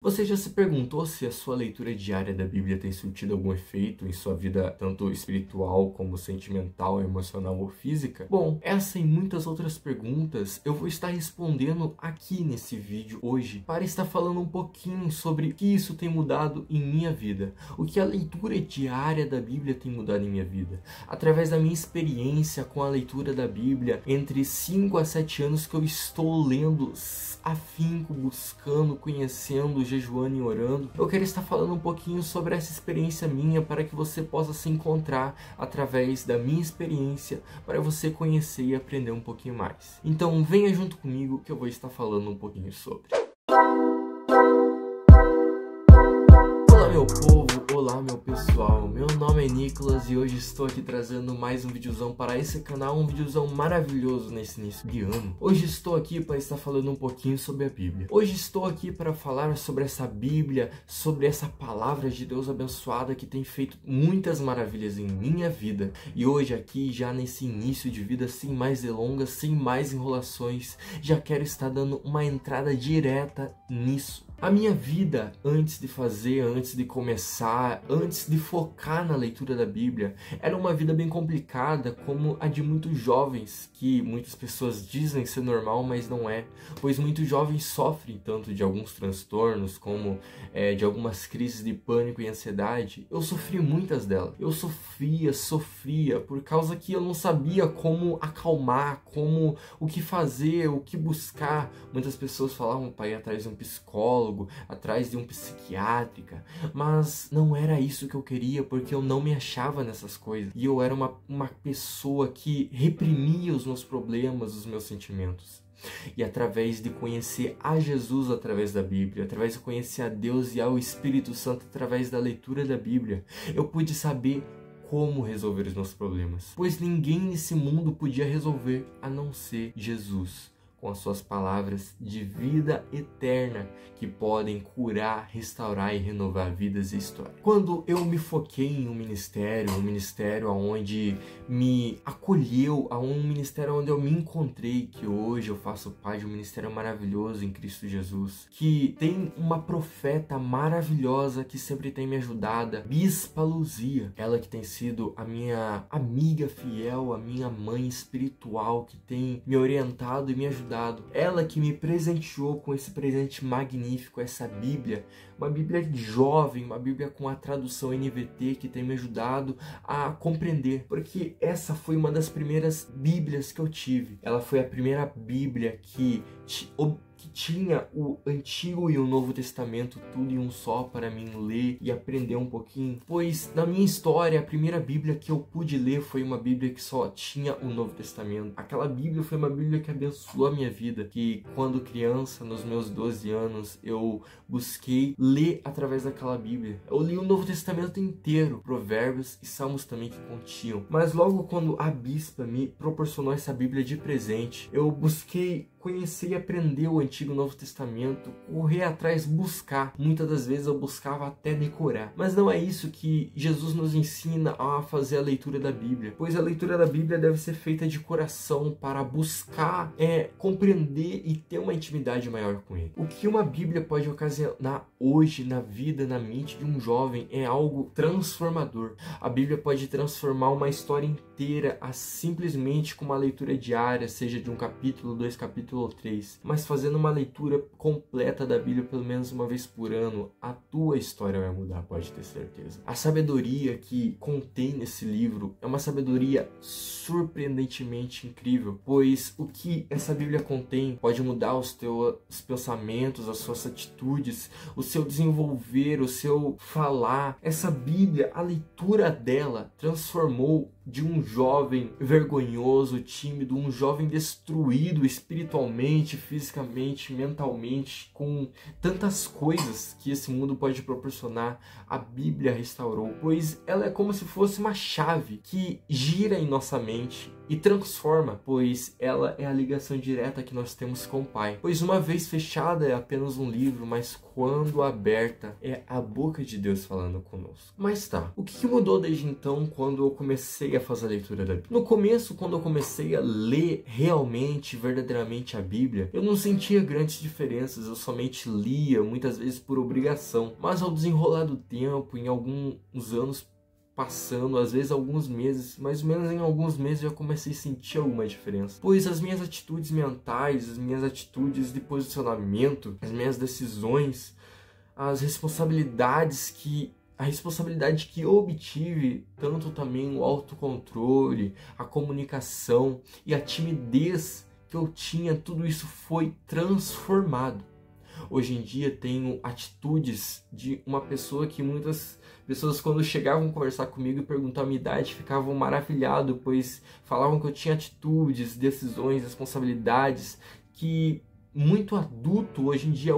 Você já se perguntou se a sua leitura diária da Bíblia tem surtido algum efeito em sua vida, tanto espiritual como sentimental, emocional ou física? Bom, essa e muitas outras perguntas eu vou estar respondendo aqui nesse vídeo hoje, para estar falando um pouquinho sobre o que isso tem mudado em minha vida, o que a leitura diária da Bíblia tem mudado em minha vida, através da minha experiência com a leitura da Bíblia entre 5 a 7 anos que eu estou lendo afinco, buscando, conhecendo, jejuando e orando. Eu quero estar falando um pouquinho sobre essa experiência minha para que você possa se encontrar através da minha experiência, para você conhecer e aprender um pouquinho mais. Então venha junto comigo que eu vou estar falando um pouquinho sobre. Olá meu povo, olá meu pessoal, meu nome é Nicolas e hoje estou aqui trazendo mais um videozão para esse canal, um videozão maravilhoso nesse início de ano. Hoje estou aqui para estar falando um pouquinho sobre a Bíblia. Hoje estou aqui para falar sobre essa Bíblia, sobre essa palavra de Deus abençoada que tem feito muitas maravilhas em minha vida. E hoje aqui, já nesse início de vida, sem mais delongas, sem mais enrolações, já quero estar dando uma entrada direta nisso. A minha vida, antes de começar, antes de focar na leitura da Bíblia, era uma vida bem complicada, como a de muitos jovens, que muitas pessoas dizem ser normal, mas não é, pois muitos jovens sofrem tanto de alguns transtornos, como de algumas crises de pânico e ansiedade. Eu sofri muitas delas. Eu sofria, por causa que eu não sabia como acalmar, o que fazer, o que buscar. Muitas pessoas falavam para ir atrás de um psicólogo, atrás de um psiquiátrica, mas não era isso que eu queria, porque eu não me achava nessas coisas, e eu era uma pessoa que reprimia os meus problemas, os meus sentimentos. E através de conhecer a Jesus através da Bíblia, através de conhecer a Deus e ao Espírito Santo através da leitura da Bíblia, eu pude saber como resolver os meus problemas, pois ninguém nesse mundo podia resolver a não ser Jesus, com as suas palavras de vida eterna que podem curar, restaurar e renovar vidas e histórias. Quando eu me foquei em um ministério onde me acolheu, um ministério onde eu me encontrei, que hoje eu faço parte de um ministério maravilhoso em Cristo Jesus, que tem uma profeta maravilhosa que sempre tem me ajudado, Bispa Luzia, ela que tem sido a minha amiga fiel, a minha mãe espiritual, que tem me orientado e me ajudado. Ela que me presenteou com esse presente magnífico, essa Bíblia, uma Bíblia jovem, uma Bíblia com a tradução NVT que tem me ajudado a compreender, porque essa foi uma das primeiras Bíblias que eu tive. Ela foi a primeira Bíblia que tinha o Antigo e o Novo Testamento tudo em um só para mim ler e aprender um pouquinho, pois na minha história a primeira Bíblia que eu pude ler foi uma Bíblia que só tinha o Novo Testamento. Aquela Bíblia foi uma Bíblia que abençoou a minha vida, que quando criança, nos meus 12 anos, eu busquei ler através daquela Bíblia. Eu li o Novo Testamento inteiro, Provérbios e Salmos também que continham, mas logo quando a Bispa me proporcionou essa Bíblia de presente, eu busquei conhecer e aprender o Antigo e o Novo Testamento, correr atrás, buscar. Muitas das vezes eu buscava até decorar. Mas não é isso que Jesus nos ensina a fazer a leitura da Bíblia, pois a leitura da Bíblia deve ser feita de coração, para buscar compreender e ter uma intimidade maior com Ele. O que uma Bíblia pode ocasionar hoje na vida, na mente de um jovem, é algo transformador. A Bíblia pode transformar uma história inteira simplesmente com uma leitura diária, seja de um capítulo, 2 capítulos ou 3, mas fazendo uma leitura completa da Bíblia pelo menos uma vez por ano, a tua história vai mudar, pode ter certeza. A sabedoria que contém nesse livro é uma sabedoria surpreendentemente incrível, pois o que essa Bíblia contém pode mudar os teus pensamentos, as suas atitudes, o seu desenvolver, o seu falar. Essa Bíblia, a leitura dela transformou de um jovem vergonhoso, tímido, um jovem destruído espiritualmente, fisicamente, mentalmente, com tantas coisas que esse mundo pode proporcionar. A Bíblia restaurou, pois ela é como se fosse uma chave que gira em nossa mente e transforma, pois ela é a ligação direta que nós temos com o Pai. Pois uma vez fechada é apenas um livro, mas quando aberta é a boca de Deus falando conosco. Mas tá, o que mudou desde então, quando eu comecei a a fazer a leitura da Bíblia. No começo, quando eu comecei a ler realmente, verdadeiramente a Bíblia, eu não sentia grandes diferenças, eu somente lia, muitas vezes por obrigação. Mas ao desenrolar do tempo, em alguns anos passando, às vezes alguns meses, mais ou menos em alguns meses eu comecei a sentir alguma diferença. Pois as minhas atitudes mentais, as minhas atitudes de posicionamento, as minhas decisões, a responsabilidade que eu obtive, tanto também o autocontrole, a comunicação e a timidez que eu tinha, tudo isso foi transformado. Hoje em dia tenho atitudes de uma pessoa que muitas pessoas, quando chegavam a conversar comigo e perguntar a minha idade, ficavam maravilhados, pois falavam que eu tinha atitudes, decisões, responsabilidades que muito adulto hoje em dia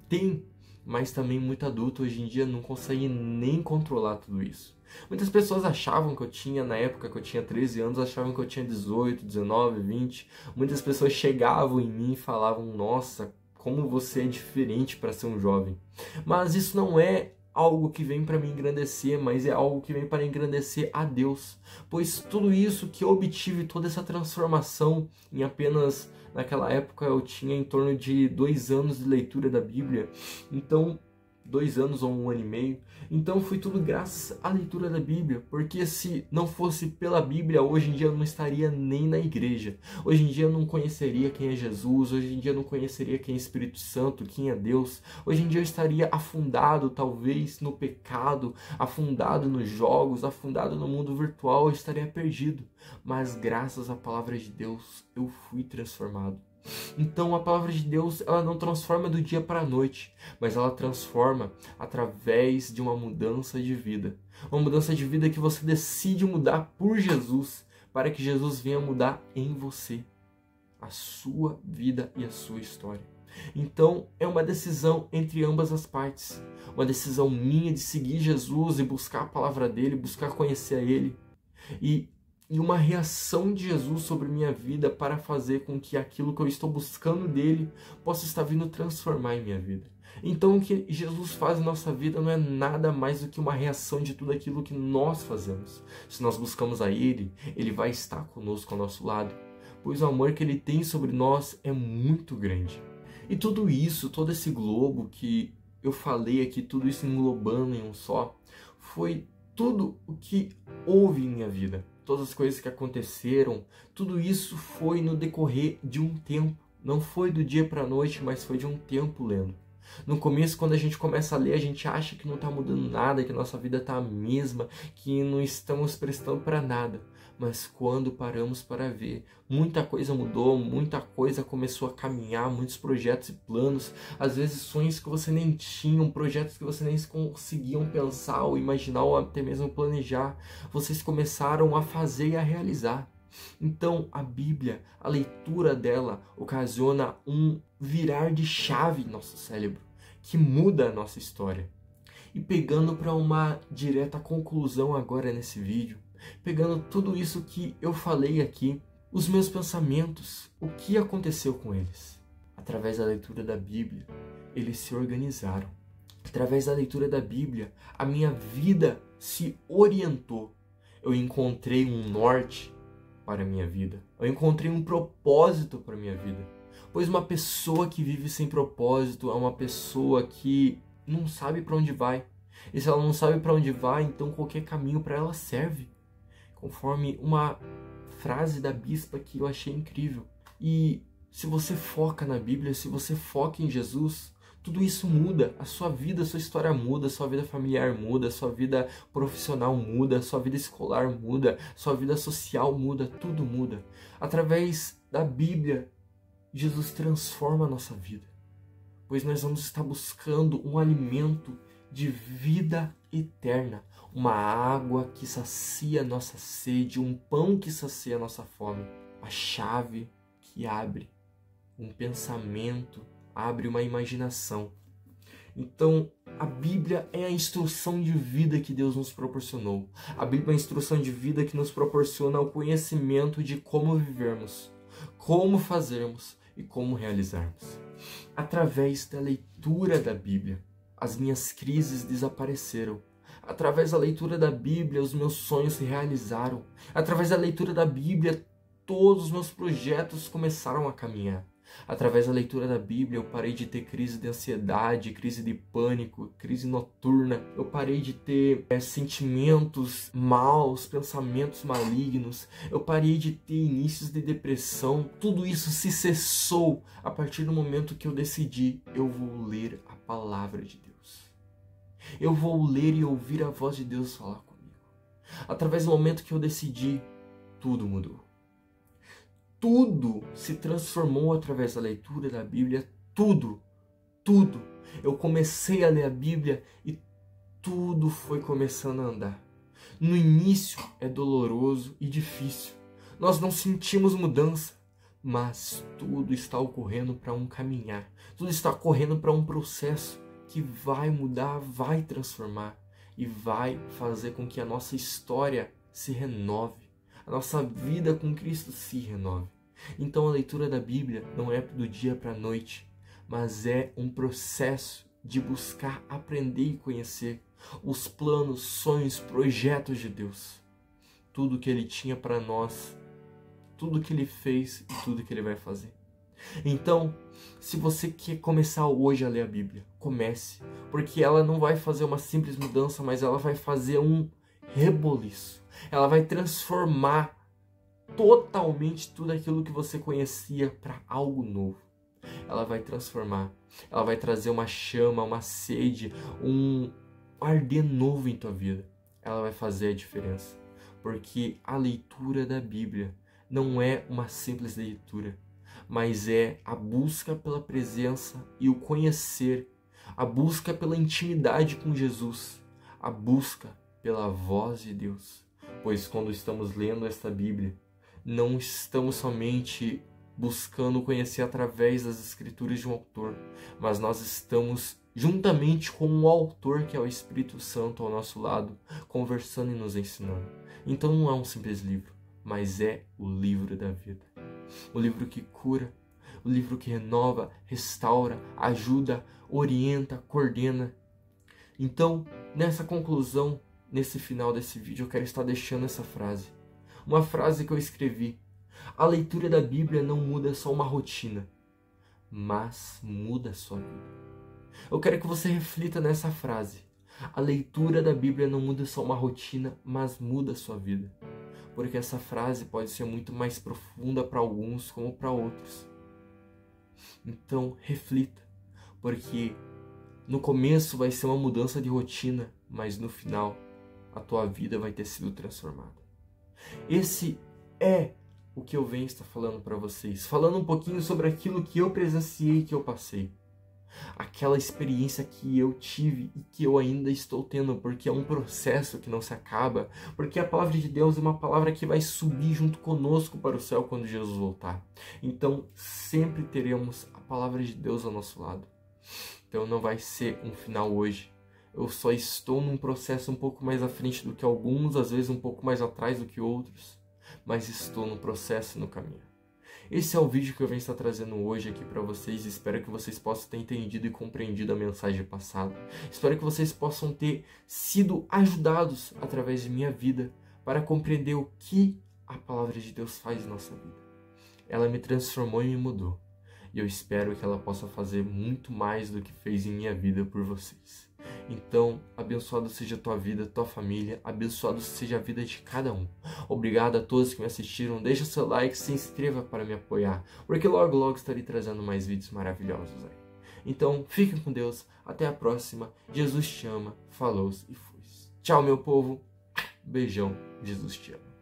tem, mas também muito adulto hoje em dia não consegue nem controlar tudo isso. Muitas pessoas achavam que eu tinha, na época que eu tinha 13 anos, achavam que eu tinha 18, 19, 20. Muitas pessoas chegavam em mim e falavam, nossa, como você é diferente para ser um jovem. Mas isso não é algo que vem para me engrandecer, mas é algo que vem para engrandecer a Deus. Pois tudo isso que eu obtive, toda essa transformação em apenas, naquela época eu tinha em torno de 2 anos de leitura da Bíblia. Então, 2 anos ou 1 ano e meio. Então foi tudo graças à leitura da Bíblia, porque se não fosse pela Bíblia, hoje em dia eu não estaria nem na igreja. Hoje em dia eu não conheceria quem é Jesus, hoje em dia eu não conheceria quem é Espírito Santo, quem é Deus. Hoje em dia eu estaria afundado talvez no pecado, afundado nos jogos, afundado no mundo virtual, eu estaria perdido. Mas graças à palavra de Deus eu fui transformado. Então a palavra de Deus, ela não transforma do dia para a noite, mas ela transforma através de uma mudança de vida. Uma mudança de vida que você decide mudar por Jesus, para que Jesus venha mudar em você a sua vida e a sua história. Então é uma decisão entre ambas as partes. Uma decisão minha de seguir Jesus e buscar a palavra dele, buscar conhecer a ele. E uma reação de Jesus sobre minha vida para fazer com que aquilo que eu estou buscando dele possa estar vindo transformar em minha vida. Então o que Jesus faz em nossa vida não é nada mais do que uma reação de tudo aquilo que nós fazemos. Se nós buscamos a ele, ele vai estar conosco ao nosso lado, pois o amor que ele tem sobre nós é muito grande. E tudo isso, todo esse globo que eu falei aqui, tudo isso englobando em um só, foi tudo o que houve em minha vida. Todas as coisas que aconteceram, tudo isso foi no decorrer de um tempo. Não foi do dia para a noite, mas foi de um tempo lendo. No começo, quando a gente começa a ler, a gente acha que não está mudando nada, que a nossa vida está a mesma, que não estamos prestando para nada. Mas quando paramos para ver, muita coisa mudou, muita coisa começou a caminhar, muitos projetos e planos, às vezes sonhos que você nem tinha, projetos que você nem conseguiam pensar ou imaginar ou até mesmo planejar, vocês começaram a fazer e a realizar. Então a Bíblia, a leitura dela ocasiona um virar de chave em nosso cérebro, que muda a nossa história. E pegando para uma direta conclusão agora nesse vídeo, pegando tudo isso que eu falei aqui, os meus pensamentos, o que aconteceu com eles? Através da leitura da Bíblia, eles se organizaram. Através da leitura da Bíblia, a minha vida se orientou. Eu encontrei um norte para a minha vida. Eu encontrei um propósito para a minha vida. Pois uma pessoa que vive sem propósito é uma pessoa que não sabe para onde vai. E se ela não sabe para onde vai, então qualquer caminho para ela serve. Conforme uma frase da bispa que eu achei incrível. E se você foca na Bíblia, se você foca em Jesus, tudo isso muda. A sua vida, a sua história muda, a sua vida familiar muda, a sua vida profissional muda, a sua vida escolar muda, a sua vida social muda, tudo muda. Através da Bíblia, Jesus transforma a nossa vida. Pois nós vamos estar buscando um alimento de vida eterna, uma água que sacia nossa sede, um pão que sacia nossa fome, a chave que abre um pensamento, abre uma imaginação. Então, a Bíblia é a instrução de vida que Deus nos proporcionou. A Bíblia é a instrução de vida que nos proporciona o conhecimento de como vivermos, como fazermos e como realizarmos. Através da leitura da Bíblia, as minhas crises desapareceram. Através da leitura da Bíblia, os meus sonhos se realizaram. Através da leitura da Bíblia, todos os meus projetos começaram a caminhar. Através da leitura da Bíblia, eu parei de ter crise de ansiedade, crise de pânico, crise noturna. Eu parei de ter sentimentos maus, pensamentos malignos. Eu parei de ter inícios de depressão. Tudo isso se cessou a partir do momento que eu decidi: eu vou ler a palavra de Deus. Eu vou ler e ouvir a voz de Deus falar comigo. Através do momento que eu decidi, tudo mudou. Tudo se transformou através da leitura da Bíblia. Tudo. Eu comecei a ler a Bíblia e tudo foi começando a andar. No início é doloroso e difícil. Nós não sentimos mudança, mas tudo está ocorrendo para um caminhar. Tudo está ocorrendo para um processo que vai mudar, vai transformar e vai fazer com que a nossa história se renove. A nossa vida com Cristo se renove. Então a leitura da Bíblia não é do dia para a noite, mas é um processo de buscar aprender e conhecer os planos, sonhos, projetos de Deus. Tudo que Ele tinha para nós, tudo que Ele fez e tudo que Ele vai fazer. Então, se você quer começar hoje a ler a Bíblia, comece, porque ela não vai fazer uma simples mudança, mas ela vai fazer um reboliço. Ela vai transformar totalmente tudo aquilo que você conhecia para algo novo. Ela vai transformar, ela vai trazer uma chama, uma sede, um arder novo em tua vida. Ela vai fazer a diferença, porque a leitura da Bíblia não é uma simples leitura, mas é a busca pela presença e o conhecer, a busca pela intimidade com Jesus, a busca pela voz de Deus. Pois quando estamos lendo esta Bíblia, não estamos somente buscando conhecer através das escrituras de um autor, mas nós estamos juntamente com o autor, que é o Espírito Santo, ao nosso lado, conversando e nos ensinando. Então não é um simples livro, mas é o livro da vida. O livro que cura, o livro que renova, restaura, ajuda, orienta, coordena. Então, nessa conclusão, nesse final desse vídeo, eu quero estar deixando essa frase. Uma frase que eu escrevi: a leitura da Bíblia não muda só uma rotina, mas muda a sua vida. Eu quero que você reflita nessa frase. A leitura da Bíblia não muda só uma rotina, mas muda a sua vida. Porque essa frase pode ser muito mais profunda para alguns como para outros. Então, reflita, porque no começo vai ser uma mudança de rotina, mas no final a tua vida vai ter sido transformada. Esse é o que eu venho estar falando para vocês, falando um pouquinho sobre aquilo que eu presenciei, que eu passei. Aquela experiência que eu tive e que eu ainda estou tendo, porque é um processo que não se acaba, porque a palavra de Deus é uma palavra que vai subir junto conosco para o céu quando Jesus voltar. Então sempre teremos a palavra de Deus ao nosso lado. Então não vai ser um final hoje. Eu só estou num processo um pouco mais à frente do que alguns, às vezes um pouco mais atrás do que outros, mas estou no processo e no caminho. Esse é o vídeo que eu venho estar trazendo hoje aqui para vocês. Espero que vocês possam ter entendido e compreendido a mensagem passada. Espero que vocês possam ter sido ajudados através de minha vida para compreender o que a palavra de Deus faz em nossa vida. Ela me transformou e me mudou. E eu espero que ela possa fazer muito mais do que fez em minha vida por vocês. Então, abençoado seja a tua vida, tua família, abençoado seja a vida de cada um. Obrigado a todos que me assistiram, deixa o seu like, se inscreva para me apoiar, porque logo logo estarei trazendo mais vídeos maravilhosos aí. Então, fiquem com Deus, até a próxima, Jesus te ama, falou e fui. Tchau meu povo, beijão, Jesus te ama.